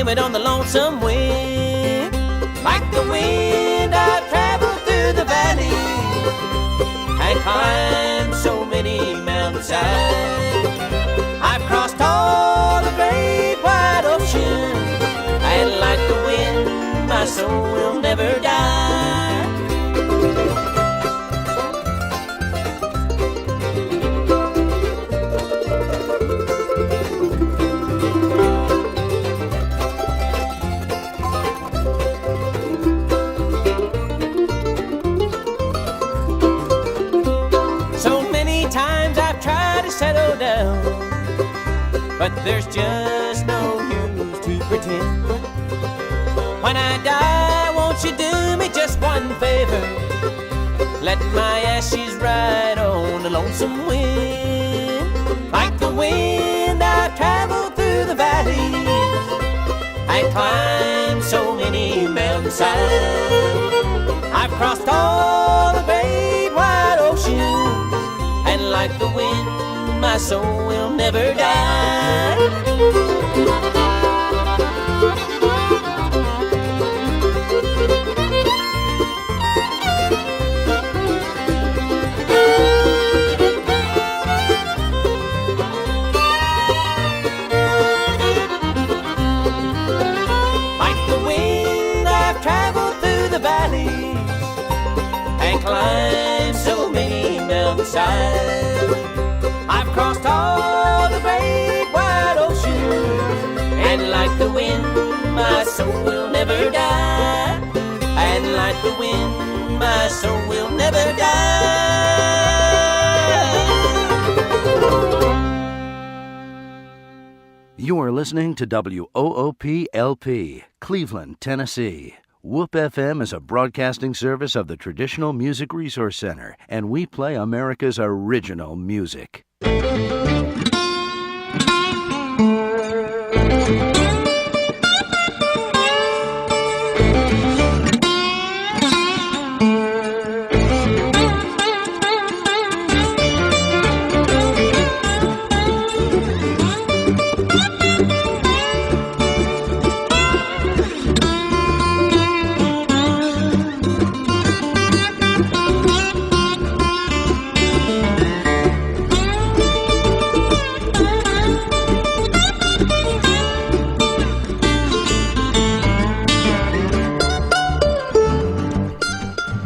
coming on the lonesome wind. Like the wind, I've traveled through the valley and climbed so many mountainsides. I've crossed all the great wide ocean, and like the wind, my soul will never die. Settle down, but there's just no use to pretend. When I die, won't you do me just one favor? Let my ashes ride on the lonesome wind. Like the wind, I've traveled through the valleys and climbed so many mountainsides. I've crossed all the great wide oceans, and like the wind, my soul will never die. Like the wind, I've traveled through the valleys and climbed so many mountainsides. I've crossed all the great wide oceans, and like the wind, my soul will never die. And like the wind, my soul will never die. You are listening to WOOP-LP, Cleveland, Tennessee. WOOP FM is a broadcasting service of the Traditional Music Resource Center, and we play America's original music.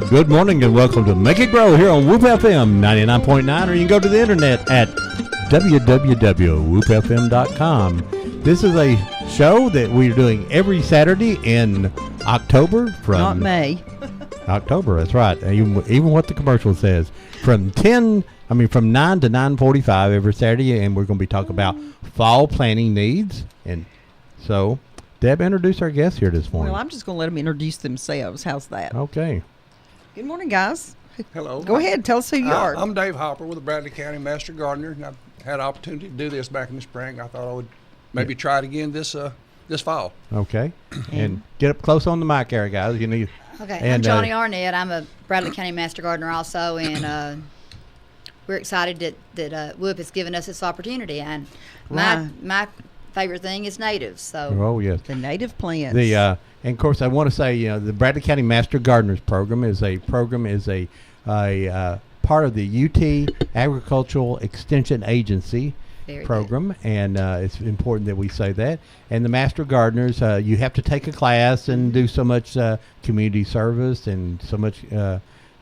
Good morning and welcome to Make It Grow here on WOOP FM 99.9, or you can go to the internet at www.woopfm.com. This is a show that we're doing every Saturday in October from... Not May. October, that's right. Even what the commercial says. From 9 to 9:45 every Saturday, and we're going to be talking about fall planting needs. And so, Deb, introduce our guests here this morning. Well, I'm just going to let them introduce themselves. How's that? Okay. Good morning, guys. Hello. Go ahead. Tell us who you are. I'm Dave Hopper with the Bradley County Master Gardener, and I've had an opportunity to do this back in the spring. I thought I would maybe try it again this fall. Okay. And get up close on the mic there, guys. You need. Okay, and, I'm Johnny Arnett. I'm a Bradley County Master Gardener also, and we're excited that WOOP has given us this opportunity. And my favorite thing is natives. So. Oh yes. The native plants. And of course, I want to say, the Bradley County Master Gardeners program is a part of the UT Agricultural Extension Agency program, good. And it's important that we say that. And the Master Gardeners, you have to take a class and do so much community service and so much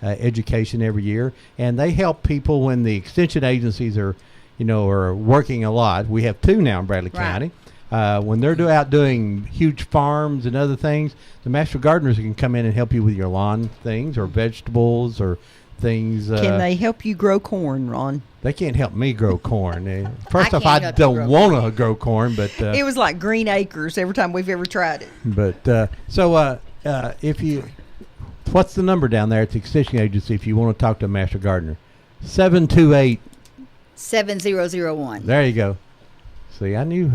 education every year, and they help people when the extension agencies are working a lot. We have two now in Bradley County. When they're out doing huge farms and other things, the Master Gardeners can come in and help you with your lawn things or vegetables or things. Can they help you grow corn, Ron? They can't help me grow corn. First off, I don't want to grow corn, but it was like green acres every time we've ever tried it. But what's the number down there at the extension agency if you want to talk to a Master Gardener? 728-7001. There you go. See, I knew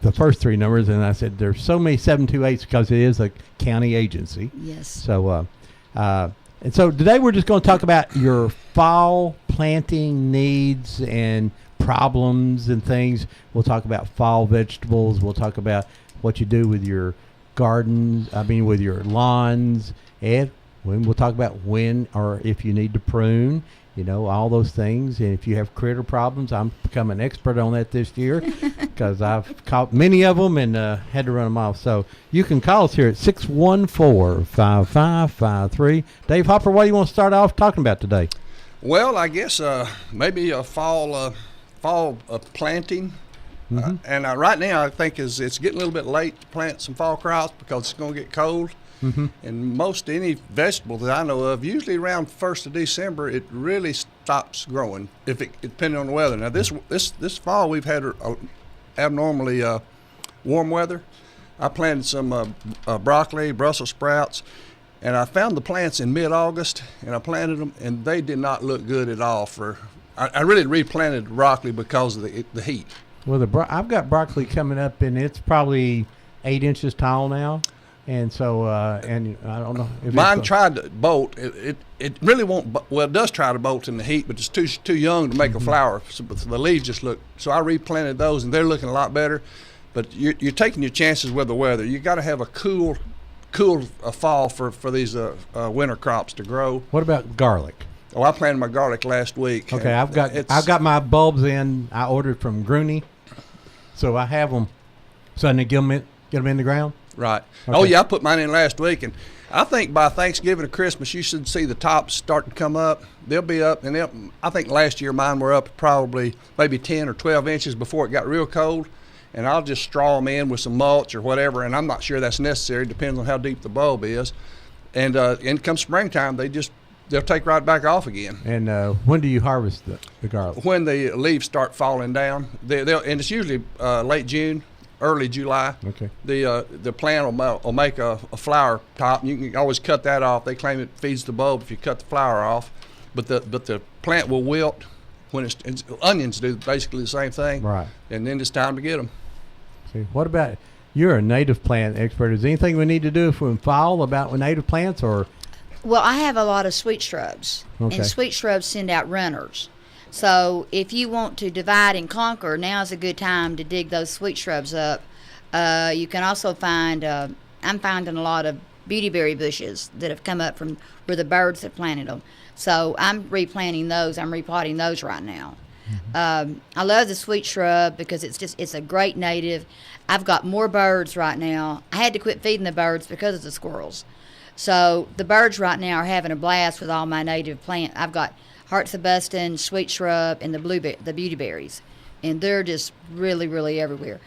the first three numbers, and I said there's so many 728s because it is a county agency. Yes. So, and so today we're just going to talk about your fall planting needs and problems and things. We'll talk about fall vegetables. We'll talk about what you do with your gardens, with your lawns, and we'll talk about when or if you need to prune, all those things. And if you have critter problems, I'm becoming an expert on that this year because I've caught many of them and had to run them off. So you can call us here at 614-5553. Dave Hopper, what do you want to start off talking about today? Well, I guess maybe a fall planting. And right now, I think it's getting a little bit late to plant some fall crops because it's going to get cold. And most any vegetable that I know of, usually around 1st of December, it really stops growing depending on the weather. Now this fall we've had abnormally warm weather. I planted some broccoli, Brussels sprouts, and I found the plants in mid-August, and I planted them, and they did not look good at all. I really replanted broccoli because of the heat. Well, I've got broccoli coming up, and it's probably 8 inches tall now. And so, and I don't know if mine tried to bolt. It really won't. Well, it does try to bolt in the heat, but it's too young to make a flower. So the leaves just look. So I replanted those, and they're looking a lot better. But you're taking your chances with the weather. You got to have a cool fall for these winter crops to grow. What about garlic? Oh, I planted my garlic last week. Okay, I've got my bulbs in. I ordered from Grooney, so I have them. So I need to get them in the ground. Right. Okay. Oh, yeah, I put mine in last week, and I think by Thanksgiving or Christmas, you should see the tops start to come up. They'll be up, and I think last year mine were up probably maybe 10 or 12 inches before it got real cold, and I'll just straw them in with some mulch or whatever, and I'm not sure that's necessary. Depends on how deep the bulb is. And come springtime, they'll take right back off again. And when do you harvest the garlic? When the leaves start falling down. And it's usually late June, early July. Okay. The plant will make a flower top. And you can always cut that off. They claim it feeds the bulb if you cut the flower off, but the plant will wilt when onions do basically the same thing. Right. And then it's time to get them. See, what about you're a native plant expert? Is there anything we need to do from fall about with native plants or? Well, I have a lot of sweet shrubs, Okay. and sweet shrubs send out runners. So if you want to divide and conquer, now's a good time to dig those sweet shrubs up. You can also find, I'm finding a lot of beautyberry bushes that have come up from where the birds have planted them. So I'm replanting those. I'm repotting those right now. I love the sweet shrub because it's a great native. I've got more birds right now. I had to quit feeding the birds because of the squirrels. So the birds right now are having a blast with all my native plants. I've got hearts of buston, sweet shrub, and the beautyberries, and they're just really, really everywhere.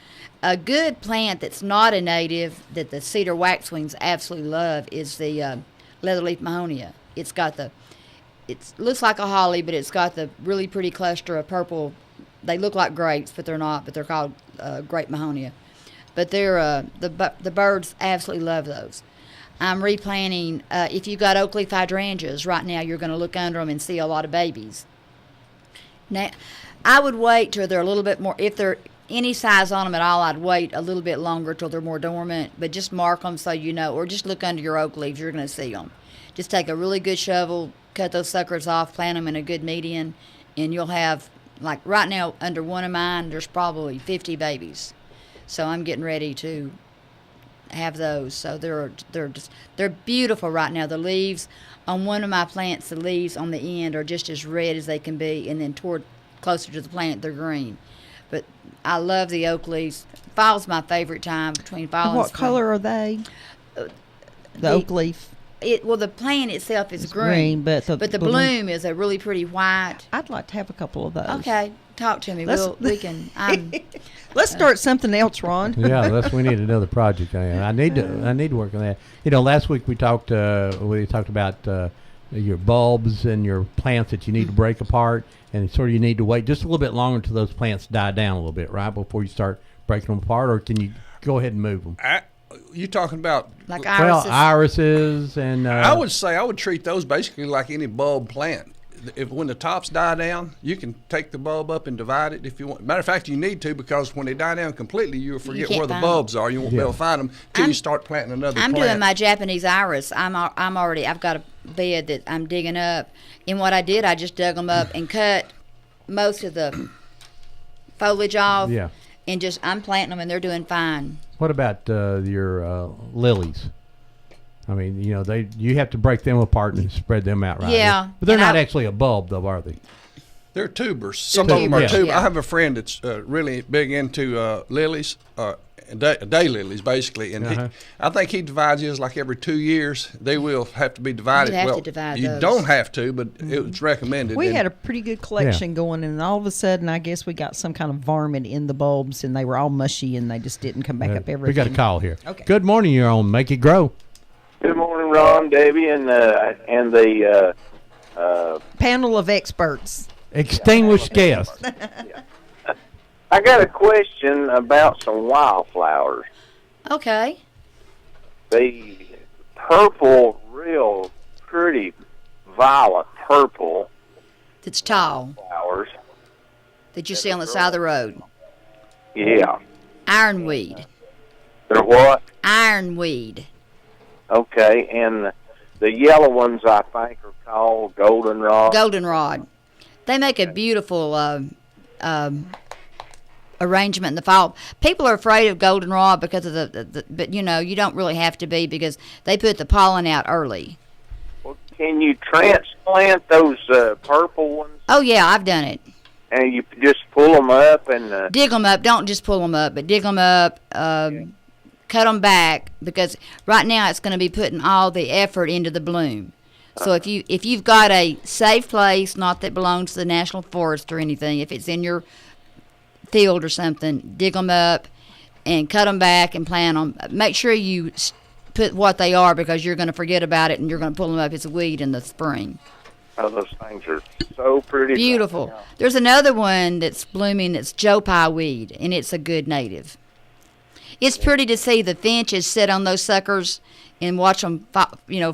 A good plant that's not a native that the cedar waxwings absolutely love is the leatherleaf mahonia. It looks like a holly, but it's got the really pretty cluster of purple. They look like grapes, but they're not. But they're called grape mahonia. But they're the birds absolutely love those. I'm replanting. If you've got oak leaf hydrangeas, right now you're going to look under them and see a lot of babies. Now, I would wait till they're a little bit more. If they're any size on them at all, I'd wait a little bit longer till they're more dormant. But just mark them so you know, or just look under your oak leaves. You're going to see them. Just take a really good shovel, cut those suckers off, plant them in a good median, and you'll have, like right now, under one of mine, there's probably 50 babies. So I'm getting ready to have those. So they're beautiful right now. The leaves on one of my plants, the leaves on the end are just as red as they can be, and then toward closer to the plant, they're green. But I love the oak leaves. Fall's my favorite time between fall and What spring. color are they? The oak leaf. The plant itself is It's green, green, but the bloom is a really pretty white. I'd like to have a couple of those. Okay, talk to me. We can. Let's start something else, Ron. Yeah, we need another project. I need to work on that. Last week we talked about your bulbs and your plants that you need to break apart, and sort of you need to wait just a little bit longer until those plants die down a little bit, right, before you start breaking them apart, or can you go ahead and move them? You talking about like irises? Well, irises and I would say I would treat those basically like any bulb plant. When the tops die down, you can take the bulb up and divide it if you want. Matter of fact, you need to, because when they die down completely, you'll forget where the bulbs are. You won't be able to find them until you start planting another plant. I'm doing my Japanese iris. I've got a bed that I'm digging up, and what I did, I just dug them up and cut most of the foliage off. Yeah. And I'm planting them, and they're doing fine. What about your lilies? I mean, you know, you have to break them apart and spread them out, right? Yeah. But they're And not actually a bulb, though, are they? They're tubers. Some of them are Yeah. tubers. Yeah. I have a friend that's really big into lilies, day lilies, basically. And Uh-huh. I think he divides his like every 2 years. They will have to be divided. You have to well, divide you those. don't have to, but it's recommended. We And had a pretty good collection going, and all of a sudden, I guess we got some kind of varmint in the bulbs, and they were all mushy, and they just didn't come back up everything. We got a call here. Okay. Good morning, you're on Make It Grow. Good morning, Ron, Debbie, and the Panel of experts. Extinguished guest. I got a question about some wildflowers. Okay. The purple, real pretty violet purple It's tall flowers. that you see on the side of the road. Yeah. Ironweed. They're what? Ironweed. Okay, and the yellow ones I think are called goldenrod. Goldenrod. They make a beautiful arrangement in the fall. People are afraid of goldenrod because of the but you know, you don't really have to be because they put the pollen out early. Well, can you transplant those purple ones, Oh yeah, I've done it. and you just pull them up and Dig them up. Don't just pull them up, but dig them up. Cut them back because right now it's going to be putting all the effort into the bloom. So if you've got a safe place, not that belongs to the National Forest or anything, if it's in your field or something, dig them up and cut them back and plant them. Make sure you put what they are because you're going to forget about it and you're going to pull them up. It's a weed in the spring. oh, those things are so pretty. Beautiful. There's another one that's blooming that's Joe Pye weed, and it's a good native. It's pretty to see the finches sit on those suckers and watch them,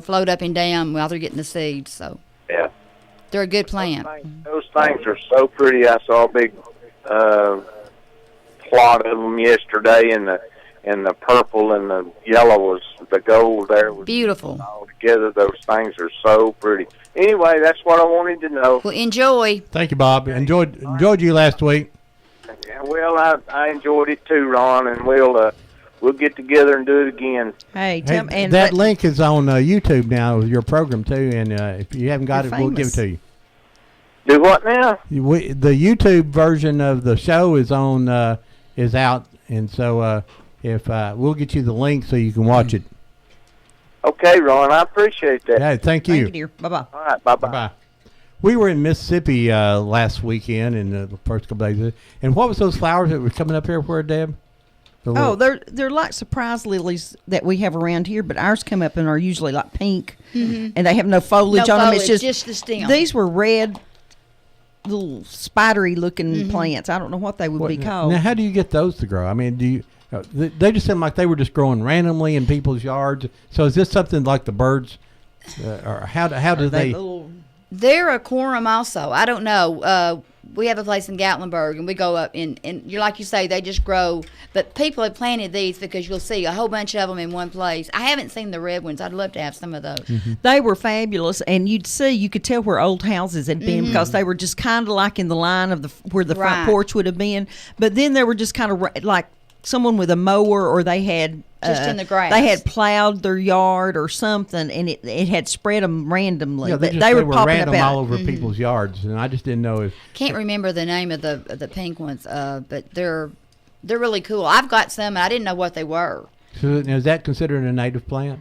float up and down while they're getting the seeds. So Yeah. they're a good plant. Those things are so pretty. I saw a big plot of them yesterday, and the purple and the yellow was the gold there was Beautiful. all together. Those things are so pretty. Anyway, that's what I wanted to know. Well, enjoy. Thank you, Bob. Enjoyed you last week. Yeah, well, I enjoyed it too, Ron, and we'll get together and do it again. Hey, Hey, Tim, and that link is on YouTube now with your program too, and if you haven't got it, You're we'll give it famous. to you. Do what now? The YouTube version of the show is is out, and so if we'll get you the link so you can watch it. Okay, Ron, I appreciate that. Yeah, thank you. thank you, dear. Bye-bye. All right, bye-bye. Bye. We were in Mississippi last weekend in the first couple days, and what was those flowers that were coming up here for, Deb? The Oh, little- they're like surprise lilies that we have around here, but ours come up and are usually like pink, and they have no foliage No on them. It's foliage, just the stem. These were red, little spidery looking plants. I don't know what they would be called. Now, how do you get those to grow? I mean, do you? They just seem like they were just growing randomly in people's yards. So is this something like the birds, or how do they? little They're a quorum also. I don't know. We have a place in Gatlinburg, and we go up, and you're like you say, they just grow. But people have planted these because you'll see a whole bunch of them in one place. I haven't seen the red ones. I'd love to have some of those. They were fabulous, and you could tell where old houses had been because they were just kind of like in the line of where the Right. front porch would have been. But then they were just kind of like someone with a mower, or they had Just in the grass. They had plowed their yard or something, and it had spread them randomly. Yeah, but they were were popping random up out. all over people's yards, and I just didn't know if. Can't remember the name of the pink ones, but they're really cool. I've got some, and I didn't know what they were. So is that considered a native plant?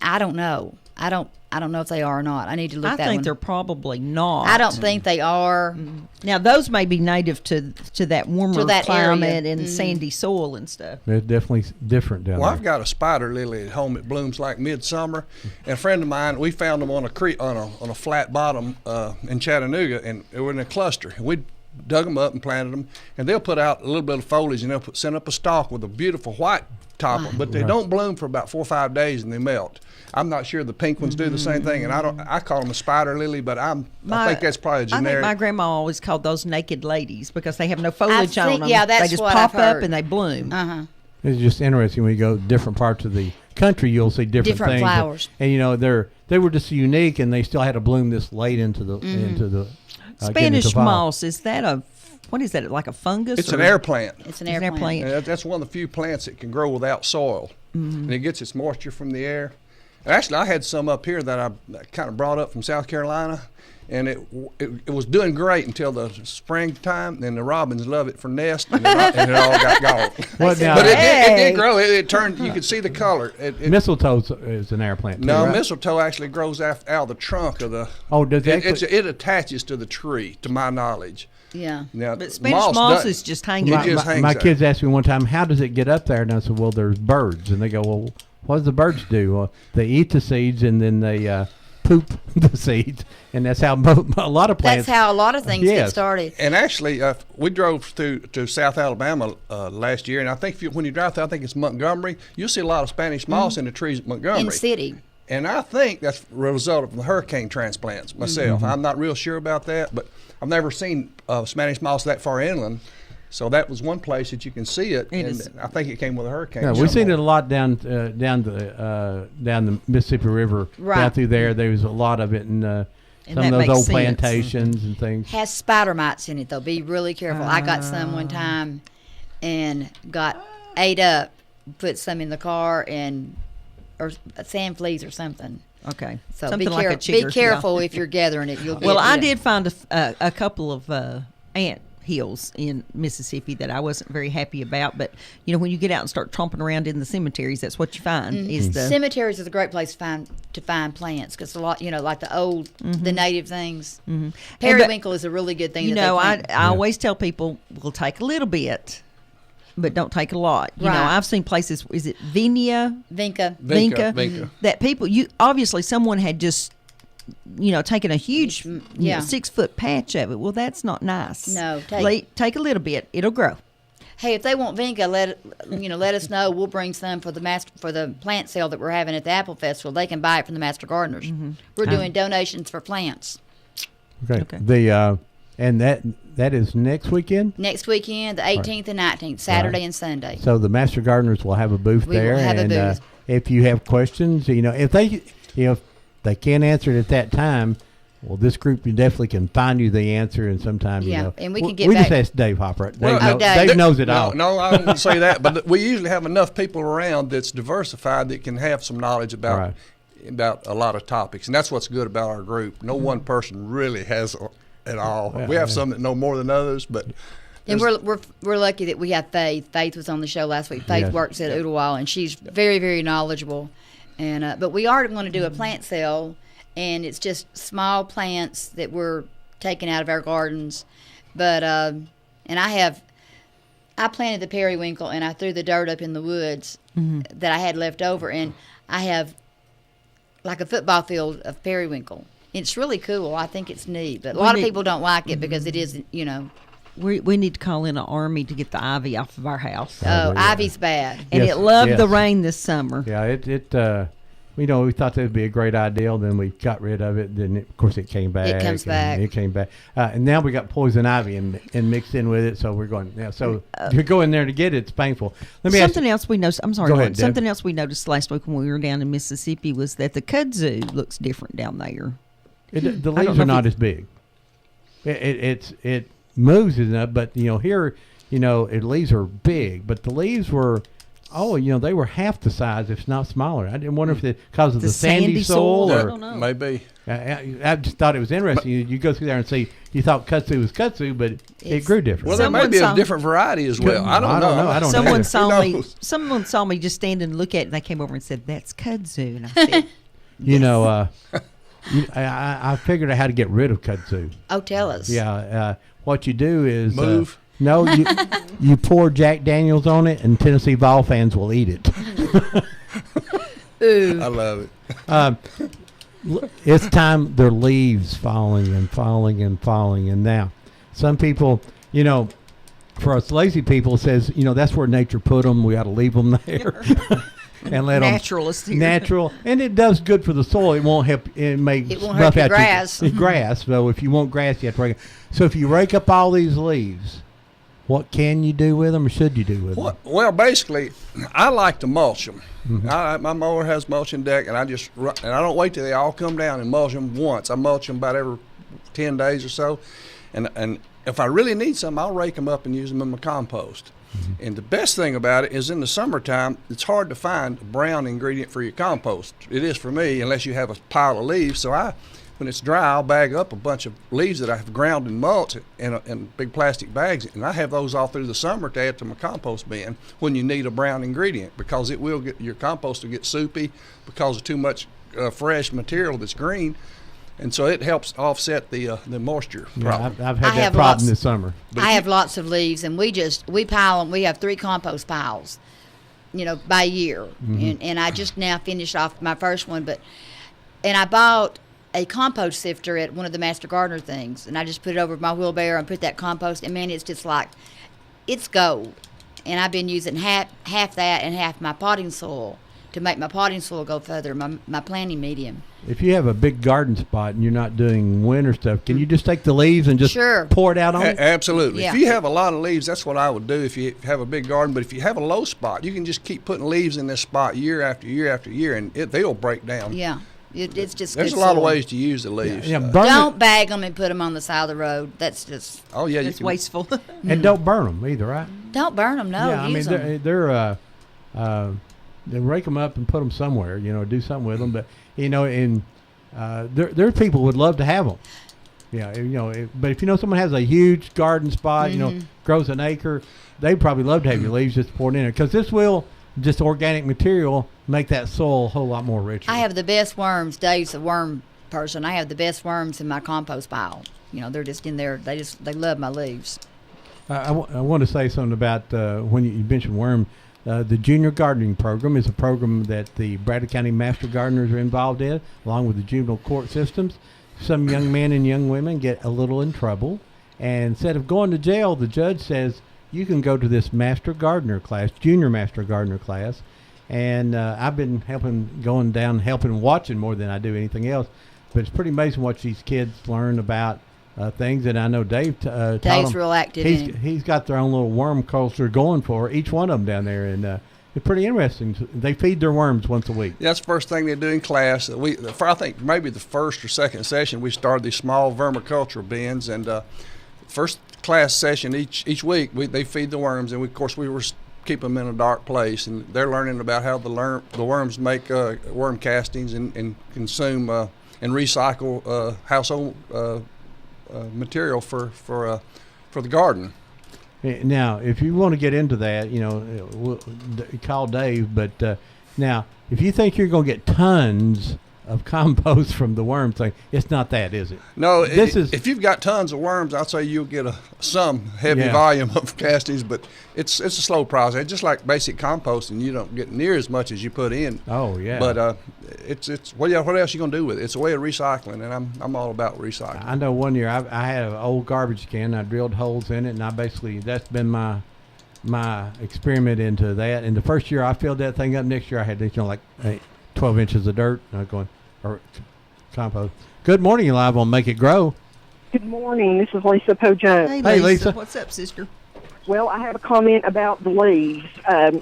I don't know. I don't know if they are or not. I need to look I that think one. they're probably not. I don't think they are. Now those may be native to that warmer To that climate area. and sandy soil and stuff. It's definitely different down Well, there. I've got a spider lily at home. It blooms like midsummer. And a friend of mine, we found them on a creek on a flat bottom in Chattanooga, and they were in a cluster. And we dug them up and planted them, and they'll put out a little bit of foliage, and they'll send up a stalk with a beautiful white top, but they don't bloom for about 4 or 5 days, and they melt. I'm not sure the pink ones do the same thing, and I call them a spider lily, but I think that's probably a I think generic. my grandma always called those naked ladies because they have no foliage on think- them. yeah, that's they just what pop I've up heard. and they bloom. It's just interesting when you go to different parts of the country, you'll see different Different things. flowers. And you know, they were just unique, and they still had to bloom this late into the Spanish into fall. moss, is that a what is that? Like a fungus? It's or- an air plant. It's an It's air an air plant. plant. And that's one of the few plants that can grow without soil. And it gets its moisture from the air. And actually, I had some up here that I kind of brought up from South Carolina. And it was doing great until the springtime. Then the robins love it for nest, and it all got gone. Well, now, But it Hey. did grow. It turned. You could see the color. mistletoe is an air plant. Too, No, right? mistletoe actually grows out of the trunk of the. Oh, does it? It attaches to the tree, to my knowledge. Yeah. Now, But Spanish moss doesn't. is just hanging. It just hangs My there. kids asked me one time, how does it get up there? And I said, well, there's birds. And they go, well, what do the birds do? Well, they eat the seeds and then they poop the seeds. And that's how a lot of plants. That's how a lot of things get Yes. started. And actually, we drove to South Alabama last year, and I think when you drive through, I think it's Montgomery, you'll see a lot of Spanish moss in the trees at Montgomery. In the city. And I think that's a result of the hurricane transplants myself. I'm not real sure about that, but I've never seen Spanish moss that far inland. So that was one place that you can see it, and is. I think it came with a hurricane. Yeah, we've seen it a lot down the Mississippi River, down Right. through there. There was a lot of it in some that of those makes old sense. plantations and things. Has spider mites in it though. Be really careful. I got some one time and got ate up. Put some in the car or sand fleas or something. Okay. So Something be, like a be chigger, careful if you're gathering it. You'll get Well, I bit. did find a couple of ant hills in Mississippi that I wasn't very happy about. But, you know, when you get out and start tromping around in the cemeteries, that's what you find is the... Cemeteries is a great place to find plants because a lot, you know, like the old, the native things. Periwinkle is a really good thing. You that know, they I plant. always tell people, we'll take a little bit, but don't take a lot. You know, Right. I've seen places, is it Vinca? Vinca. Vinca. That people, obviously someone had just, you know, taken a huge, yeah. 6 foot patch of it. Well, that's not nice. No, take a little bit. It'll grow. Hey, if they want Vinca, let us know. We'll bring some for the plant sale that we're having at the Apple Festival. They can buy it from the Master Gardeners. We're doing donations for plants. Okay. The and that is next weekend. Next weekend, the 18th and 19th, Saturday and Sunday. So the Master Gardeners will have a booth We will there, have a and booth. If you have questions, you know, if they can't answer it at that time, well, this group definitely can find you the answer, and sometime Yeah, you know. and we can we get just back- asked Dave Hopper. Well, Dave knows it no, all. No, I wouldn't say that, but we usually have enough people around that's diversified that can have some knowledge about Right. about a lot of topics, and that's what's good about our group. No one person really has it all. Yeah, We have yeah. some that know more than others, but And we're lucky that we have Faith. Faith was on the show last week. Faith Yes. works at Oodlewall, and she's very, very knowledgeable. And but we are going to do a plant sale, and it's just small plants that we're taking out of our gardens. But and I planted the periwinkle, and I threw the dirt up in the woods that I had left over, and I have like a football field of periwinkle. It's really cool. I think it's neat, but a lot of people don't like it because it is, you know. We need to call in an army to get the ivy off of our house. Oh, yeah. ivy's bad. And Yes, it loved the yes. rain this summer. Yeah, you know, we thought that would be a great idea. Then we got rid of it. Then, of course, it came back. comes and back. It came back. And now we got poison ivy and mixed in with it. So we're going, so to go in there to get it, it's painful. Let me ask Something you, else we noticed. I'm sorry. Go Lauren, ahead, Deb. something else we noticed last week when we were down in Mississippi was that the kudzu looks different down there. the I don't leaves know are if not it- as big. It moves enough, but, you know, here, you know, the leaves are big, but the leaves were, you know, they were half the size, if not smaller. I didn't wonder if it's because of The the sandy sandy soil soil? I or don't know. maybe. I just thought it was interesting. You go through there and see. You thought kudzu was kudzu, but it It's- grew different. Well, there may Someone be saw- a different variety as well. I don't know. I don't know. Someone either. saw Who me. knows? Someone saw me just stand and look at it, and they came over and said, "That's kudzu." And I said, You know, I figured out how to get rid of kudzu. Oh, tell us. Yeah, what you do is Move. No, you pour Jack Daniels on it, and Tennessee Vol fans will eat it. I love it. It's time. Their leaves falling and falling and falling, and now some people, you know, for us lazy people, says, you know, that's where nature put them. We ought to leave them there. And let Naturalist them here. natural, and it does good for the soil. It won't help. It won't hurt your grass. grass. So if you want grass, you have to rake it. So if you rake up all these leaves, what can you do with them, or should you do with them? Well, basically, I like to mulch them. My mower has mulching deck, and I don't wait till they all come down and mulch them once. I mulch them about every 10 days or so, and if I really need some, I'll rake them up and use them in my compost. And the best thing about it is in the summertime, it's hard to find a brown ingredient for your compost. It is for me, unless you have a pile of leaves. So when it's dry, I'll bag up a bunch of leaves that I've ground and mulch in big plastic bags, and I have those all through the summer to add to my compost bin when you need a brown ingredient, because your compost will get soupy because of too much fresh material that's green. And so it helps offset the moisture problem. I've had that problem this summer. I have lots of leaves, and we pile them. We have 3 compost piles, by year. And I just now finished off my first one, and I bought a compost sifter at one of the Master Gardener things, and I just put it over my wheelbarrow and put that compost, and man, it's just like, it's gold. And I've been using half that and half my potting soil to make my potting soil go further, my planting medium. If you have a big garden spot and you're not doing winter stuff, can you just take the leaves and just pour it out on it? Absolutely. Yeah. If you have a lot of leaves, that's what I would do if you have a big garden. But if you have a low spot, you can just keep putting leaves in this spot year after year after year, and they'll break down. Yeah. It's just There's good a lot of soil. ways to use the leaves. Yeah, Don't bag them and put them on the side of the road. That's just... Oh, yeah. It's wasteful. and don't burn them either, right? Don't burn them, no. Yeah, use them. they're they rake them up and put them somewhere, do something with them. But there people would love to have them. Yeah, but if someone has a huge garden spot, grows an acre, they'd probably love to have your leaves just poured in it, because this will just organic material make that soil a whole lot more richer. I have the best worms. Dave's a worm person. I have the best worms in my compost pile. They're just in there. They love my leaves. I want to say something about when you mentioned worm. The Junior Gardening Program is a program that the Bradley County Master Gardeners are involved in, along with the juvenile court systems. Some young men and young women get a little in trouble, and instead of going to jail, the judge says, you can go to this Master Gardener class, Junior Master Gardener class. And I've been helping watching more than I do anything else. But it's pretty amazing what these kids learn about things. And I know Dave taught Dave's them. real active. He's got their own little worm culture going for each one of them down there. And it's pretty interesting. They feed their worms once a week. Yeah, that's the first thing they do in class. I think maybe the first or second session, we started these small vermiculture bins. And first class session each week, they feed the worms. And, of course, we were keep them in a dark place, and they're learning about how the worms make worm castings and consume and recycle household material for the garden. Now, if you want to get into that, we'll call Dave. But now, if you think you're going to get tons of compost from the worm thing, it's not that, is it? No, if you've got tons of worms, I'd say you'll get some heavy volume of castings, but it's a slow process. Just like basic composting, you don't get near as much as you put in. Oh yeah. But it's what else you gonna do with it? It's a way of recycling, and I'm all about recycling. I know one year I had an old garbage can. I drilled holes in it, and that's been my experiment into that. And the first year I filled that thing up. Next year I had 12 inches of dirt. Or compost. Good morning, you're live on Make It Grow. Good morning. This is Lisa Poe Jones. Hey, Lisa. What's up, sister? Well, I have a comment about the leaves.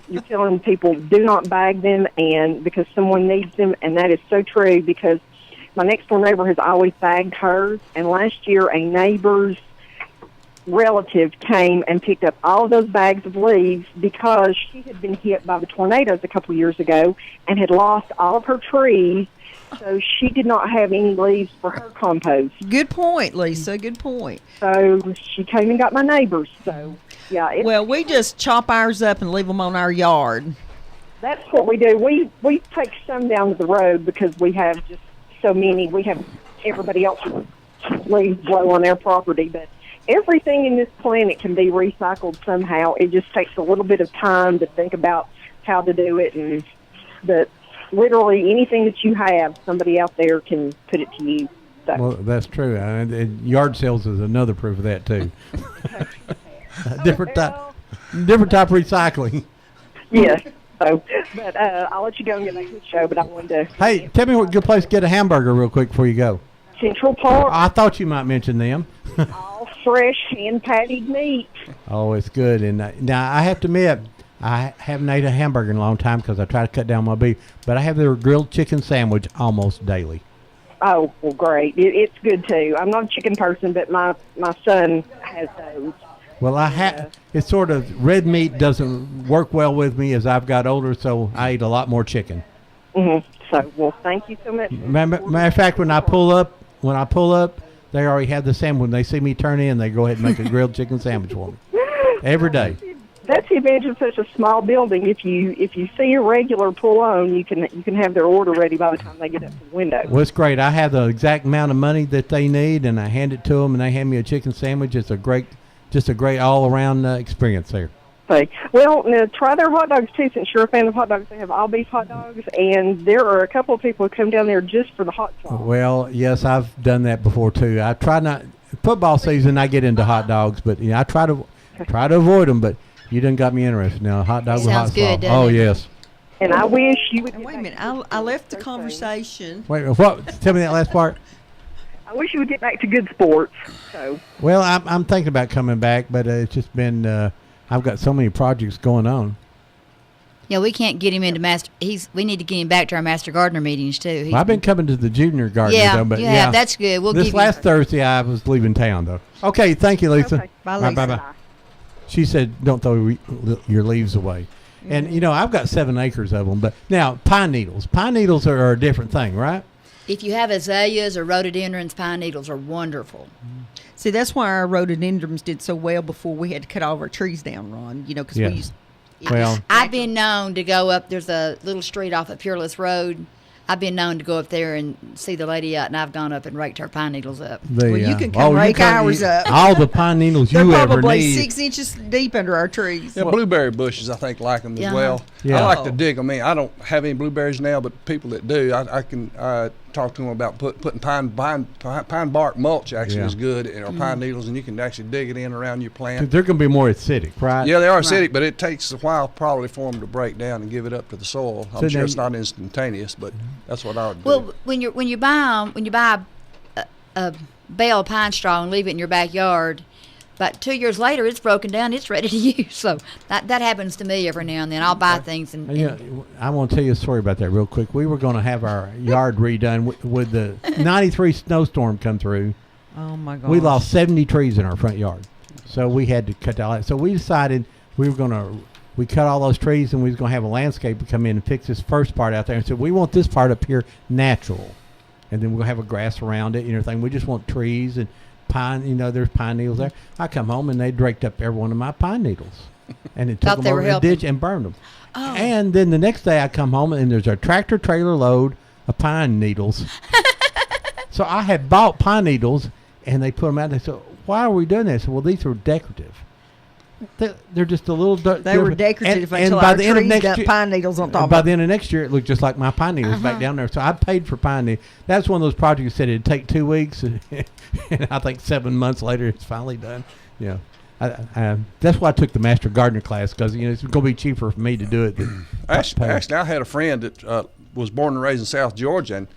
You're telling people do not bag them, and because someone needs them, and that is so true, because my next door neighbor has always bagged hers, and last year a neighbor's relative came and picked up all of those bags of leaves because she had been hit by the tornadoes a couple of years ago and had lost all of her trees. So she did not have any leaves for her compost. Good point, Lisa. Good point. So she came and got my neighbors. So, yeah. Well, we just chop ours up and leave them on our yard. That's what we do. We take some down to the road because we have just so many. We have everybody else's leaves blow on their property. But everything in this planet can be recycled somehow. It just takes a little bit of time to think about how to do it. But literally anything that you have, somebody out there can put it to use. So. Well, that's true. And yard sales is another proof of that too. different type of recycling. Yes. So, but I'll let you go and get back to the show. But I wanted to. Hey, tell me what good place to get a hamburger real quick before you go. Central Park. I thought you might mention them. All fresh, hand patted meat. Oh, it's good. And now I have to admit, I haven't ate a hamburger in a long time because I try to cut down my beef. But I have their grilled chicken sandwich almost daily. Oh, well, great. It's good too. I'm not a chicken person, but my son has those. Well, it's sort of red meat doesn't work well with me as I've got older, so I eat a lot more chicken. So, well, thank you so much. Matter of fact, when I pull up, they already have the sandwich. When they see me turn in, they go ahead and make a grilled chicken sandwich for me every day. That's the advantage of such a small building. If you see a regular pull on, you can have their order ready by the time they get up to the window. Well, it's great. I have the exact amount of money that they need, and I hand it to them, and they hand me a chicken sandwich. It's just a great all-around experience there. Well, now try their hot dogs too. Since you're a fan of hot dogs, they have all beef hot dogs, and there are a couple of people who come down there just for the hot sauce. Well, yes, I've done that before too. I try not football season. I get into hot dogs, but I try to avoid them. But you done got me interested now. Hot dog with hot good, sauce. Oh it? yes. And I wish you would. Wait a minute. I left the conversation. Wait, what? Tell me that last part. I wish you would get back to good sports. So. Well, I'm thinking about coming back, but it's just been. I've got so many projects going on. Yeah, we can't get him into master. We need to get him back to our Master Gardener meetings too. Well, I've been coming to the junior garden. Yeah, though, but you have. That's good. We'll this give last you. Thursday, I was leaving town though. Okay, thank you, Lisa. Okay. Bye, Lisa. Bye. She said, "Don't throw your leaves away." And I've got 7 acres of them. But now pine needles. Pine needles are a different thing, right? If you have azaleas or rhododendrons, pine needles are wonderful. See, that's why our rhododendrons did so well before we had to cut all of our trees down, Ron. Because Yeah. we used. Well, I've been known to go up. There's a little street off of Peerless Road. I've been known to go up there and see the lady out, and I've gone up and raked her pine needles up. You can come rake ours up. All the pine needles They're you ever probably need. 6 inches deep under our trees. Yeah, blueberry bushes, I think, like them Yeah. as well. Yeah. I like to dig them in. I don't have any blueberries now, but people that do, I can talk to them about putting pine bark mulch. Actually, Yeah. is good, or pine needles, and you can actually dig it in around your plant. They're going to be more acidic, right? Yeah, they are acidic, but it takes a while probably for them to break down and give it up to the soil. I'm So sure now it's not instantaneous, but that's what I would do. Well, when you buy a bale of pine straw and leave it in your backyard, about 2 years later it's broken down, it's ready to use. So that happens to me every now and then. I'll buy things and I want to tell you a story about that real quick. We were going to have our yard redone with the 93 snowstorm come through. Oh my God. We lost 70 trees in our front yard, so we had to cut all that. So we decided we cut all those trees and we was going to have a landscaper come in and fix this first part out there. And said we want this part up here natural, and then we'll have a grass around it and everything. We just want trees and pine. There's pine needles there. I come home and they raked up every one of my pine needles, and it took Thought them they over were the helping. ditch and burned them. Oh. And then the next day I come home and there's a tractor trailer load of pine needles. So I had bought pine needles and they put them out. They said, "Why are we doing this?" Well, these are decorative. They're just a little. They were decorative until our trees got pine needles on top of By them. the end of next year, it looked just like my pine needles back down there. So I paid for pine needles. That's one of those projects that said it'd take 2 weeks, and I think 7 months later it's finally done. Yeah, that's why I took the Master Gardener class, because it's going to be cheaper for me to do it. Actually, I had a friend that was born and raised in South Georgia, and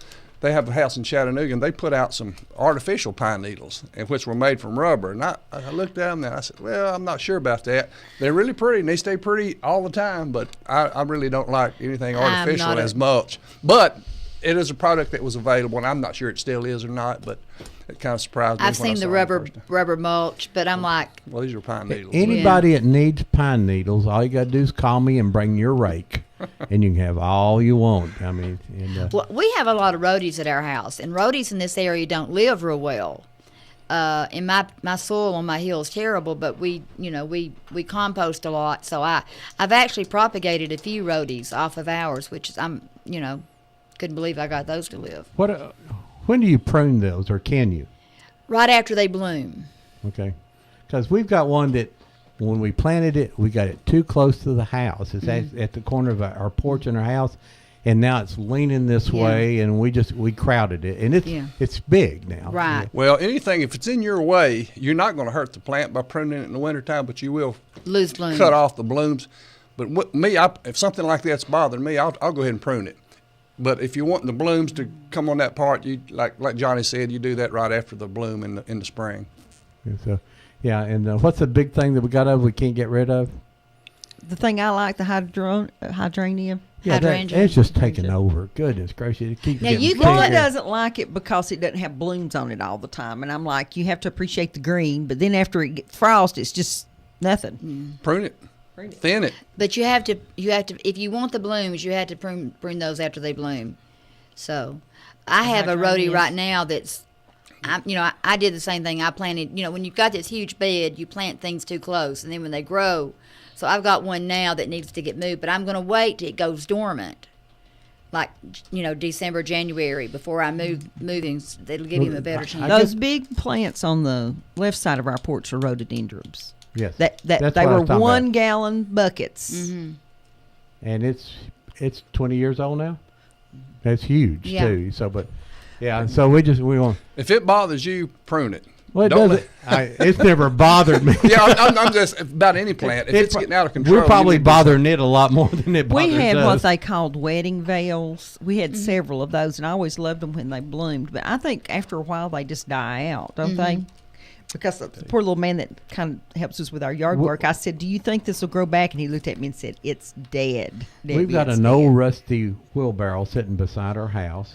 they have a house in Chattanooga, and they put out some artificial pine needles, and which were made from rubber. And I looked at them and I said, well, I'm not sure about that. They're really pretty, and they stay pretty all the time, but I really don't like anything artificial as much. But it is a product that was available, and I'm not sure it still is or not, but it kind of surprised me. I've seen the rubber mulch, but I'm like, well, these are pine needles. Anybody that needs pine needles, all you got to do is call me and bring your rake, and you can have all you want. I mean, well, we have a lot of roadies at our house, and roadies in this area don't live real well. And my soil on my hill is terrible, but we compost a lot, so I've actually propagated a few roadies off of ours, which is couldn't believe I got those to live. When do you prune those, or can you? Right after they bloom. Okay, because we've got one that when we planted it, we got it too close to the house. It's at the corner of our porch in our house, and now it's leaning this way, and we crowded it, and it's big now. Right. Well, anything, if it's in your way, you're not going to hurt the plant by pruning it in the wintertime, but you will lose blooms. Cut off the blooms. But if something like that's bothering me, I'll go ahead and prune it. But if you want the blooms to come on that part, you like Johnny said, you do that right after the bloom in the spring. And what's the big thing that we can't get rid of? The thing I like, the hydrangea. Yeah, Hydrangea. it's just taking over. Goodness gracious. It keeps Now, getting you can Laura bigger. doesn't like it because it doesn't have blooms on it all the time, and I'm like, you have to appreciate the green. But then after it gets frost, it's just nothing. Prune it. Thin it. But you have to. If you want the blooms, you have to prune those after they bloom. So, I have a rhodie right now that's. I did the same thing. I planted. When you've got this huge bed, you plant things too close, and then when they grow. So I've got one now that needs to get moved, but I'm going to wait till it goes dormant, like December, January, before I move. It'll give him a better chance. Those big plants on the left side of our porch are rhododendrons. Yes. That That's they what I were was talking about. 1 gallon buckets. Mm-hmm. And it's 20 years old now. That's huge Yeah. too. So, but yeah. So we want. If it bothers you, prune it. Well, it Don't doesn't. It's never bothered me. Yeah, I'm just about any plant. If it's getting out of control, We're probably you need to do bothering it a lot more than it bothers We had us. what they called wedding veils. We had several of those, and I always loved them when they bloomed. But I think after a while they just die out, don't they? Because the poor little man that kind of helps us with our yard work, I said, "Do you think this will grow back?" And he looked at me and said, "It's dead." We've got Debbie, an it's old dead." rusty wheelbarrow sitting beside our house,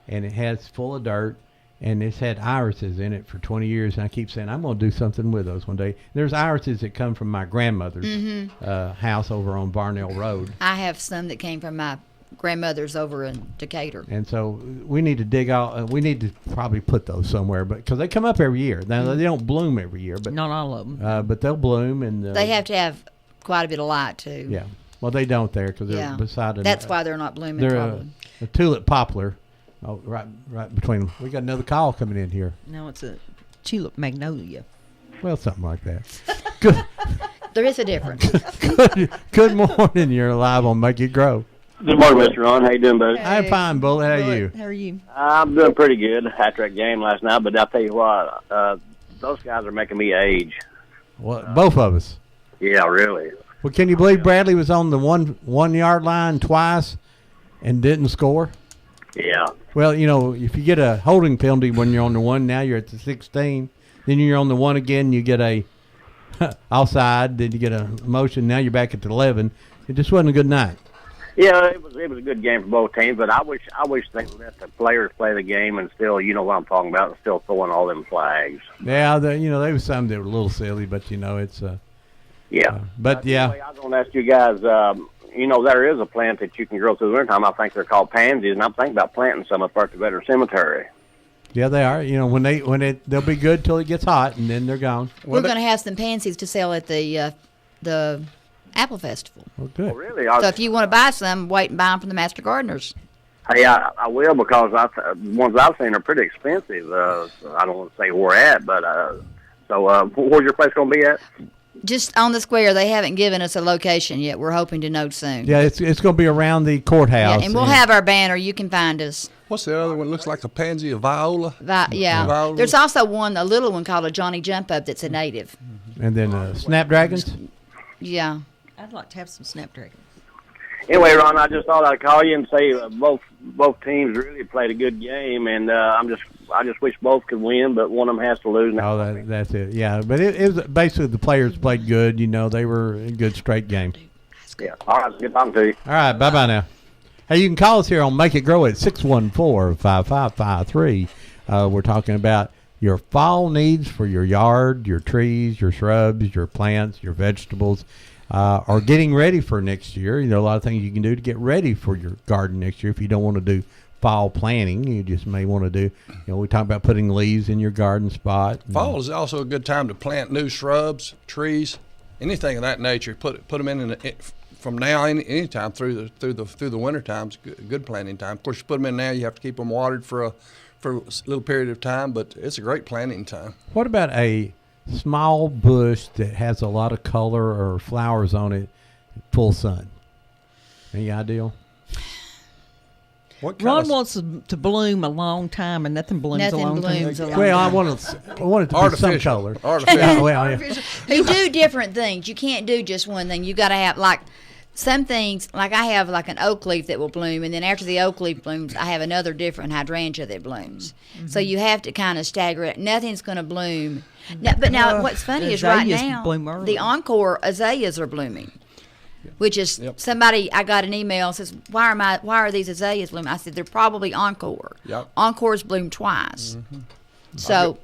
and it has full of dirt, and it's had irises in it for 20 years. And I keep saying, I'm going to do something with those one day. There's irises that come from my grandmother's house over on Barnell Road. I have some that came from my grandmother's over in Decatur. And so we need to dig out. We need to probably put those somewhere, but because they come up every year. Now they don't bloom every year, but Not all of them. but they'll bloom, and They have to have quite a bit of light too. Yeah, well, they don't there because they're Yeah. beside. That's why they're not blooming. they're Probably. a tulip poplar. Oh, right between them. We got another call coming in here. No, it's a tulip magnolia. Well, something like that. Good, There is a difference. good morning. You're live on Make It Grow. Good morning, Mr. Ron. How you doing, buddy? I'm fine, Bullet. How are you? How are you? I'm doing pretty good after that game last night, but I'll tell you what, those guys are making me age. Well, both of us. Yeah, really. Well, can you believe Bradley was on the one yard line twice and didn't score? Yeah. Well, if you get a holding penalty when you're on the one, now you're at the 16. Then you're on the one again, you get a offside. Then you get a motion. Now you're back at the 11. It just wasn't a good night. Yeah, it was a good game for both teams, but I wish they let the players play the game and still, you know what I'm talking about, and still throwing all them flags. Yeah, there was some that were a little silly, but it's Yeah. but yeah. Anyway, I was going to ask you guys, there is a plant that you can grow through the wintertime. I think they're called pansies, and I'm thinking about planting some up at the Veteran Cemetery. Yeah, they are. They'll be good till it gets hot, and then they're gone. We're going to have some pansies to sell at the Apple Festival. Well, good. Oh, really? So if you want to buy some, wait and buy them from the Master Gardeners. Hey, I will, because the ones I've seen are pretty expensive. I don't want to say where at, but where's your place going to be at? Just on the square. They haven't given us a location yet. We're hoping to know soon. Yeah, it's going to be around the courthouse. Yeah, and we'll have our banner. You can find us. What's the other one? Looks like a pansy, a viola. Yeah. Viola. There's also a little one called a Johnny Jump Up that's a native. And then snapdragons. Yeah. I'd like to have some snapdragons. Anyway, Ron, I just thought I'd call you and say both teams really played a good game, and I just wish both could win, but one of them has to lose now. Oh, that's it. Yeah, but it was basically the players played good. They were a good straight game. Yeah. All right, good talking to you. All right, bye now. Hey, you can call us here on Make It Grow at 614-5553. We're talking about your fall needs for your yard, your trees, your shrubs, your plants, your vegetables, or getting ready for next year. A lot of things you can do to get ready for your garden next year if you don't want to do fall planting. You just may want to do, we talk about putting leaves in your garden spot. Fall is also a good time to plant new shrubs, trees, anything of that nature. Put them in from now any time through the winter times. Good planting time. Of course, you put them in now, you have to keep them watered for a little period of time, but it's a great planting time. What about a small bush that has a lot of color or flowers on it, full sun? Any ideal? Ron wants them to bloom a long time, and nothing blooms a long time. Well, I want it to be some color. Artificial. Yeah, well, yeah. You do different things. You can't do just one thing. You got to have some things. Like I have an oak leaf that will bloom, and then after the oak leaf blooms, I have another different hydrangea that blooms. Mm-hmm. So you have to kind of stagger it. Nothing's going to bloom. Now, but now, what's funny is right Azaleas now bloom early. the Encore azaleas are blooming. which is somebody. I got an email says, "Why are these azaleas blooming?" I said, "They're probably encore. Yep. Encores bloom twice, so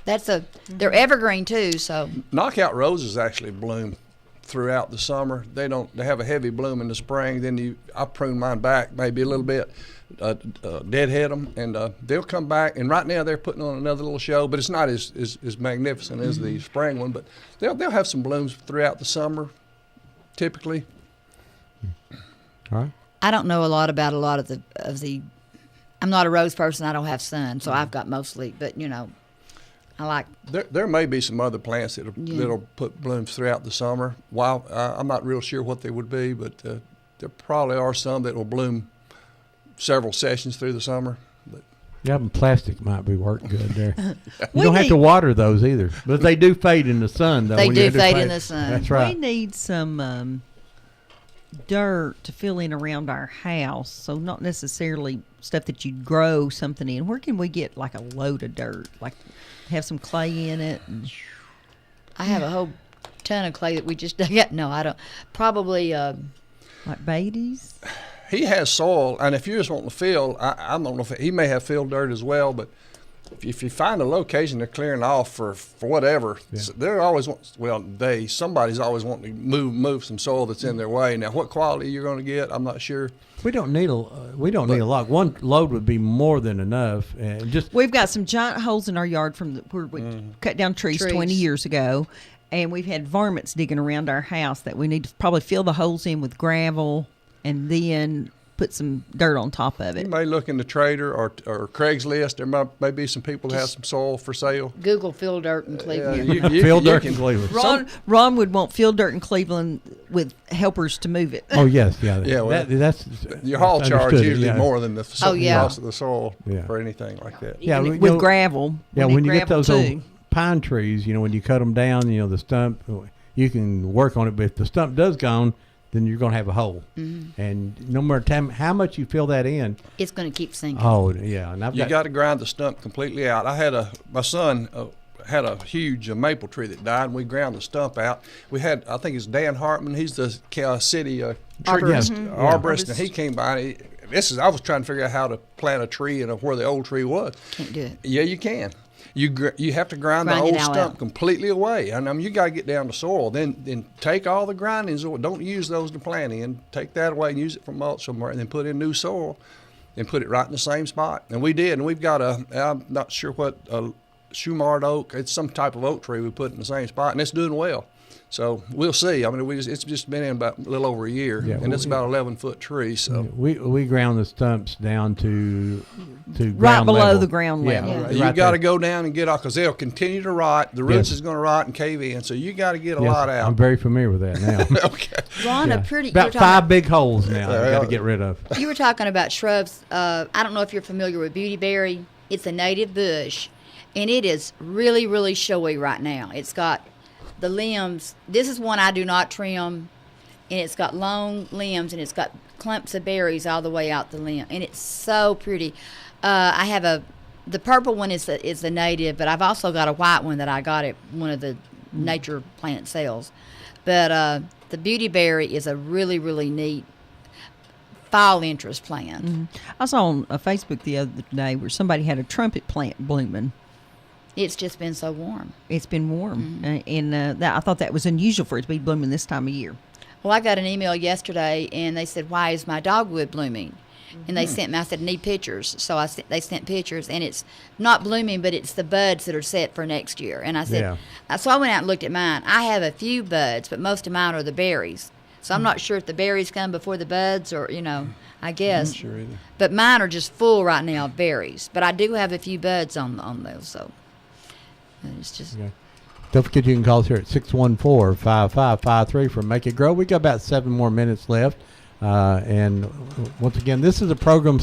they're evergreen too. So Knockout roses actually bloom throughout the summer. They have a heavy bloom in the spring. Then I prune mine back maybe a little bit, deadhead them, and they'll come back. And right now they're putting on another little show, but it's not as magnificent as the spring one. But they'll have some blooms throughout the summer, typically. All right. I don't know a lot about a lot of the. I'm not a rose person. I don't have sun, so I've got mostly. But I like. There may be some other plants that'll put blooms throughout the summer. While I'm not real sure what they would be, but there probably are some that will bloom several sessions through the summer. But Yeah, and plastic might be work good there. You don't have to water those either, but they do fade in the sun. Though they when do you fade in the sun. That's right. We need some dirt to fill in around our house, so not necessarily stuff that you'd grow something in. Where can we get like a load of dirt, like have some clay in it? I have a whole ton of clay that we just dug up. No, I don't. Probably like Beatty's. He has soil, and if you just want to fill, I don't know if he may have filled dirt as well, but if you find a location they're clearing off for whatever, they're always somebody's always wanting to move some soil that's in their way. Now, what quality you're going to get, I'm not sure. We don't need a lot. One load would be more than enough, and we've got some giant holes in our yard from where we cut down trees 20 years ago, and we've had varmints digging around our house that we need to probably fill the holes in with gravel and then put some dirt on top of it. You may look in the Trader or Craigslist. There may be some people that have some soil for sale. Google field dirt in Cleveland. Field dirt in Cleveland. Ron would want field dirt in Cleveland with helpers to move it. Oh yes, well, that's your haul charge usually more than the cost of the soil Yeah. for anything like that. Yeah, with gravel. Yeah, when you get those too. old pine trees, when you cut them down, the stump, you can work on it. But if the stump does gone, then you're going to have a hole. Mm-hmm. And no matter how much you fill that in, it's going to keep sinking. Oh, yeah. And you got to grind the stump completely out. My son had a huge maple tree that died, and we ground the stump out. We had, I think it's Dan Hartman, he's the city arborist, and he came by. I was trying to figure out how to plant a tree and where the old tree was. Can't do it. Yeah, you can. You have to grind the old stump completely away. And you got to get down to soil. Then take all the grindings. Don't use those to plant in. Take that away and use it for mulch somewhere, and then put in new soil and put it right in the same spot. And we did. And we've got I'm not sure what, Shumard oak. It's some type of oak tree we put in the same spot, and it's doing well. So we'll see. I mean, it's just been in about a little over a year, and it's about 11-foot tree. So we ground the stumps down to right ground below level. the ground level. Yeah, you got to go down and get off because they'll continue to rot. The roots is going to rot and cave in. So you got to get a lot out. I'm very familiar with that now. Okay. Ron, about 5 big holes now. I got to get rid of. You were talking about shrubs. I don't know if you're familiar with beautyberry. It's a native bush, and it is really, really showy right now. It's got the limbs. This is one I do not trim, and it's got long limbs, and it's got clumps of berries all the way out the limb, and it's so pretty. I have the purple one is the native, but I've also got a white one that I got at one of the nature plant sales. But the beautyberry is a really, really neat fall interest plant. Mm-hmm. I saw on Facebook the other day where somebody had a trumpet plant blooming. It's just been so warm. It's been warm, and I thought that was unusual for it to be blooming this time of year. Well, I got an email yesterday, and they said, "Why is my dogwood blooming?" And they sent me. I said, "Need pictures." So they sent pictures, and it's not blooming, but it's the buds that are set for next year. And I said, so I went out and looked at mine. I have a few buds, but most of mine are the berries. So I'm not sure if the berries come before the buds, or I guess. I'm not sure either. But mine are just full right now of berries. But I do have a few buds on those. So. It's just. Okay. Don't forget you can call us here at 614-5553 for Make It Grow. We got about 7 more minutes left. And once again, this is a program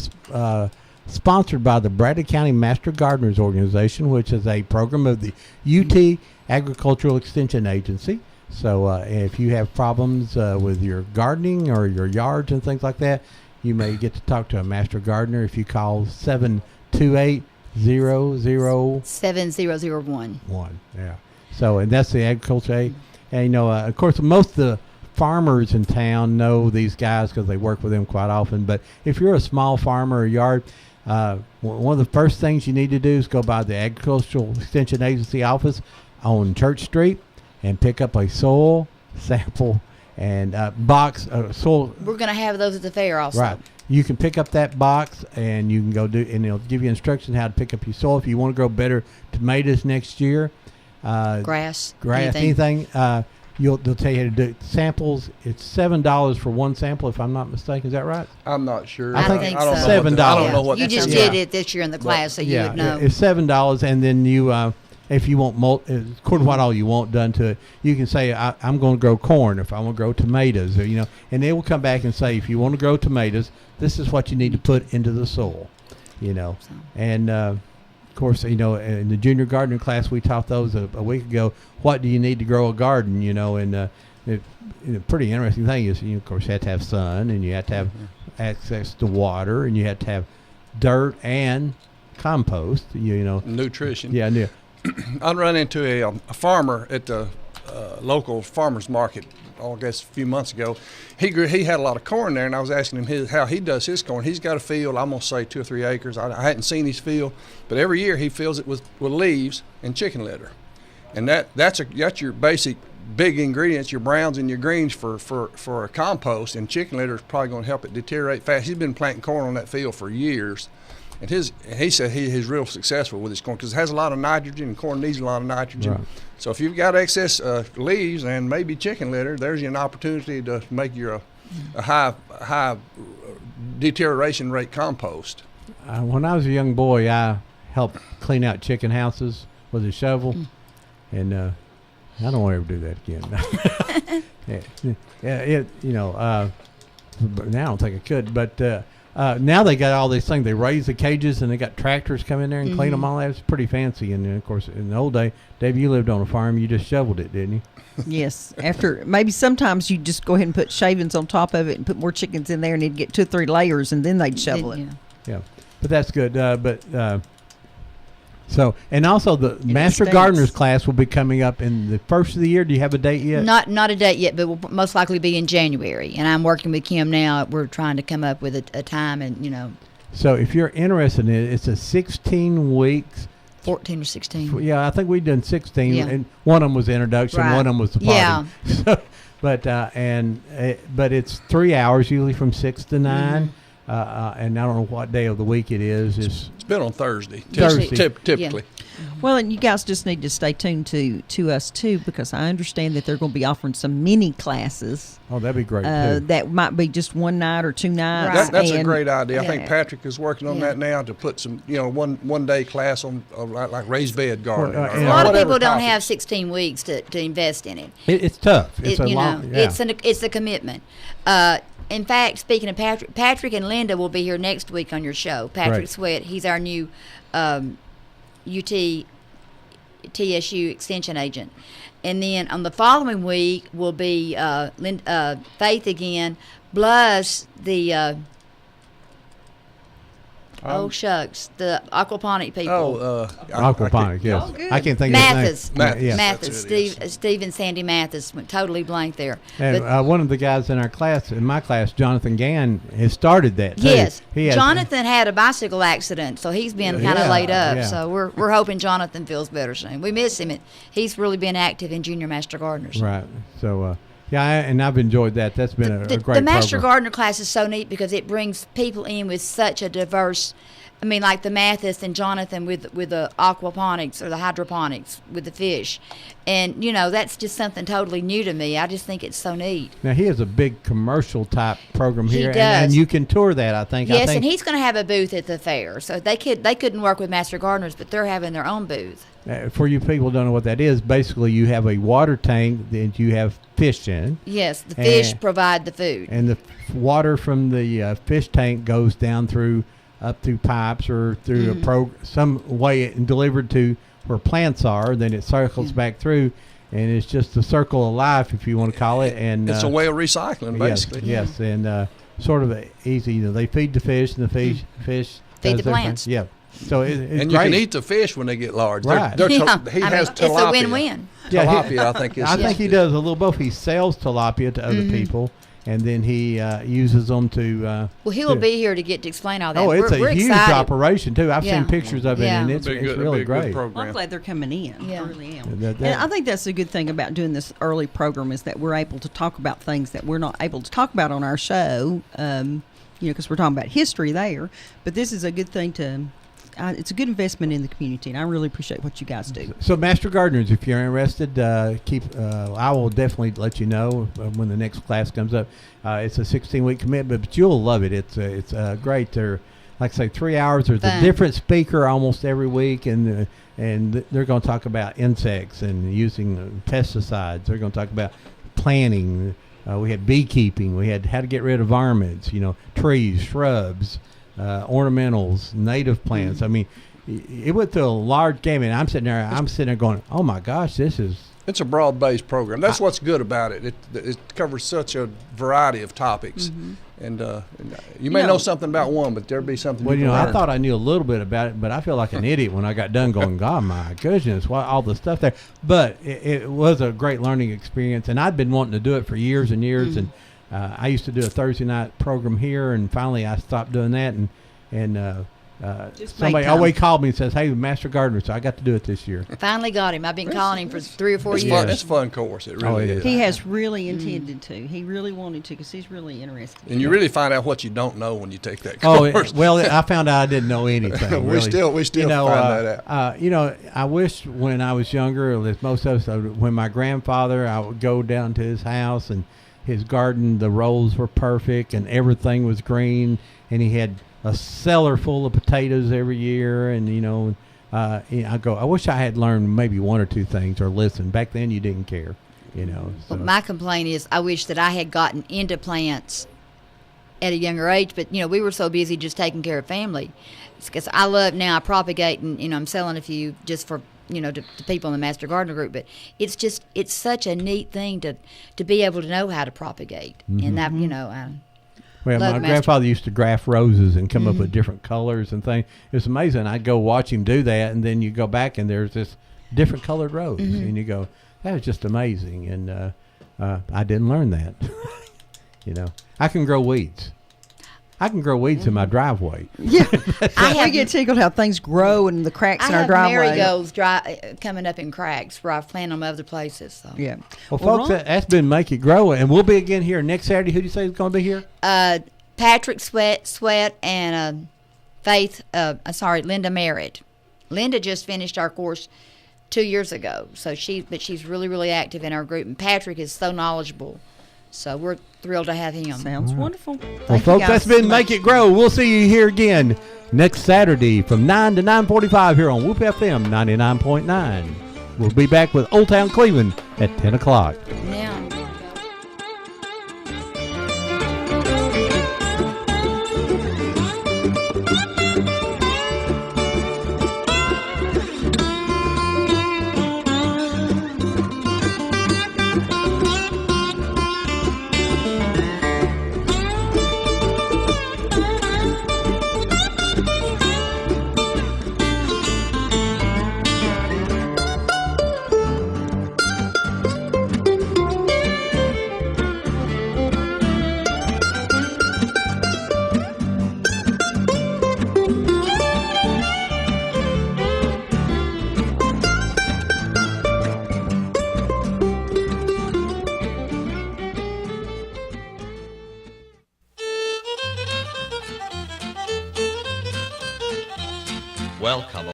sponsored by the Bradley County Master Gardeners Organization, which is a program of the UT Agricultural Extension Agency. So if you have problems with your gardening or your yards and things like that, you may get to talk to a Master Gardener if you call 728 7001. Yeah. So, and that's the agriculture aid. And, of course, most of the farmers in town know these guys because they work with them quite often. But if you're a small farmer or yard, one of the first things you need to do is go by the Agricultural Extension Agency office on Church Street and pick up a soil sample and box soil. We're going to have those at the fair also. Right. You can pick up that box and you can go do, and it'll give you instructions how to pick up your soil. If you want to grow better tomatoes next year, Grass, anything, they'll tell you how to do it. Samples. It's $7 for one sample, if I'm not mistaken. Is that right? I'm not sure. I think I don't so. know what $7. I don't know what You the just term- did it this year in the class, so you would know. It's $7, and then you, if you want, according to what all you want done to it, you can say, I'm going to grow corn, if I want to grow tomatoes, or and they will come back and say, if you want to grow tomatoes, this is what you need to put into the soil, and of course, in the junior gardening class, we taught those a week ago. What do you need to grow a garden? And the pretty interesting thing is, of course, you have to have sun, and you have to have access to water, and you have to have dirt and compost. Nutrition. Yeah. I run into a farmer at the local farmers market, I guess a few months ago. He had a lot of corn there, and I was asking him how he does his corn. He's got a field, I'm going to say 2 or 3 acres. I hadn't seen his field, but every year he fills it with leaves and chicken litter. And that's your basic big ingredients, your browns and your greens for a compost, and chicken litter is probably going to help it deteriorate fast. He's been planting corn on that field for years. And he said he's real successful with his corn because it has a lot of nitrogen, and corn needs a lot of nitrogen. Right. So if you've got excess leaves and maybe chicken litter, there's an opportunity to make your a high deterioration rate compost. When I was a young boy, I helped clean out chicken houses with a shovel, and I don't want to ever do that again. But now I don't think I could, but. Now they got all these things. They raise the cages, and they got tractors come in there and clean them all out. It's pretty fancy. And of course, in the old day, Dave, you lived on a farm. You just shoveled it, didn't you? Yes. After maybe sometimes you just go ahead and put shavings on top of it and put more chickens in there, and it'd get 2 or 3 layers, and then they'd shovel it. Yeah, but that's good. So, and also the Master stinks. Gardeners class will be coming up in the first of the year. Do you have a date yet? Not a date yet, but will most likely be in January. And I'm working with Kim now. We're trying to come up with a time, and So if you're interested in it, it's a 16 weeks. 14 or 16. Yeah, I think we've done 16, Yeah. and one of them was introduction, Right. one of them was the party. Yeah. So, but it's 3 hours, usually from 6 to 9. And I don't know what day of the week it is. It's been on Thursday. Thursday. Typically. Well, and you guys just need to stay tuned to us too, because I understand that they're going to be offering some mini classes. Oh, that'd be great too. That might be just one night or 2 nights. That's a and- great idea. I think Yeah. Patrick is working on that now to put some, one day class on like raised bed gardening. Well, or and A lot of whatever people don't topic. have 16 weeks to invest in it. It's tough. It's It- a long. Yeah. It's a commitment. In fact, speaking of Patrick and Linda will be here next week on your show. Patrick Right. Sweat, he's our new TSU extension agent. And then on the following week will be Faith again, plus the shucks, the aquaponic people. Aquaponics, yes. Oh, good. I can't think Mathis. of his name. Yeah. Mathis. That's who it Steve and Sandy Mathis went totally blank there. And But- one of the guys in my class, Jonathan Gann, has started that too. Yes, He has, Jonathan had a bicycle accident, so he's been kind of Yeah, laid up. yeah. So we're hoping Jonathan feels better soon. We miss him. He's really been active in Junior Master Gardeners. Right. So, and I've enjoyed that. That's been a great The Master program. Gardener class is so neat because it brings people in with such a diverse. I mean, like the Mathis and Jonathan with the aquaponics or the hydroponics with the fish, and that's just something totally new to me. I just think it's so neat. Now he has a big commercial type program He here, does. And you can tour that. I think. Yes, and he's going to have a booth at the fair, so they couldn't work with Master Gardeners, but they're having their own booth. For you people who don't know what that is, basically you have a water tank that you have fish in. Yes, the fish And- provide the food. And the water from the fish tank goes down up through pipes or through some way and delivered to where plants are. Then it circles back through, and it's just the circle of life, if you want to call it. And It's a way of recycling, basically. Yes, and sort of easy. They feed the fish, and the fish Feed does the their plants. thing. Yeah. So it's And great. you can eat the fish when they get large. Right. He Yeah, has it's a tilapia. win-win. tilapia, I think is. I think he does a little both. He sells tilapia to other people, and then he uses them to. Well, he will be here to explain all that. Oh, it's we're a huge excited. operation too. I've Yeah. seen pictures of it, Yeah. and it's really great. Well, I'm glad they're coming in. Yeah. I really am. That- And I think that's a good thing about doing this early program is that we're able to talk about things that we're not able to talk about on our show. Because we're talking about history there. But this is a good thing to. It's a good investment in the community, and I really appreciate what you guys do. So, Master Gardeners, if you're interested, I will definitely let you know when the next class comes up. It's a 16-week commitment, but you'll love it. It's great. They're, like I say, 3 hours. There's a different speaker almost every week, and they're going to talk about insects and using pesticides. They're going to talk about planting. We had beekeeping. We had how to get rid of varmints. Trees, shrubs. Ornamentals, native plants. I mean, it went through a large gamut. I'm sitting there going, "Oh my gosh, It's a broad-based program. That's what's good about it. It covers such a variety of topics, and you may know something about one, but there'll be something. Well, you can I learn. thought I knew a little bit about it, but I feel like an idiot when I got done going, "God, my goodness, what all the stuff there." But it was a great learning experience, and I'd been wanting to do it for years and years, and. I used to do a Thursday night program here, and finally I stopped doing that. And somebody always called me and says, "Hey, Master Gardener," so I got to do it this year. Finally got him. I've been calling him for 3 or 4 It's years. fun. It's a fun course. It really is. He has really intended to. He really wanted to because he's really interested. And you really find out what you don't know when you take that course. I found out I didn't know anything. we really. still find that out. I wish when I was younger, as most of us, when my grandfather, I would go down to his house and his garden, the rows were perfect and everything was green, and he had a cellar full of potatoes every year. And I wish I had learned maybe one or two things or listened. Back then, you didn't care, So. Well, my complaint is I wish that I had gotten into plants at a younger age, but we were so busy just taking care of family. Because I propagate, and I'm selling a few just for. To people in the Master Gardener group, but it's such a neat thing to be able to know how to propagate, and that Well, my grandfather used to graft roses and come up with different colors and things. It was amazing. I'd go watch him do that, and then you go back and there's this different colored rose, and you go, that was just amazing. And I didn't learn that. I can grow weeds. I can grow weeds in my driveway. Yeah, we get tickled how things grow and the cracks in our driveway. I have marigolds coming up in cracks where I've planted them other places. So. Yeah. Well, folks, that's been Make It Grow, and we'll be again here next Saturday. Who do you say is going to be here? Patrick Sweat and Linda Merritt. Linda just finished our course 2 years ago, but she's really, really active in our group, and Patrick is so knowledgeable. So we're thrilled to have him. Sounds wonderful. Well, folks, that's been Make It Grow. We'll see you here again next Saturday from 9 to 9:45 here on Whoop FM 99.9. We'll be back with Old Town Cleveland at 10 o'clock. Now.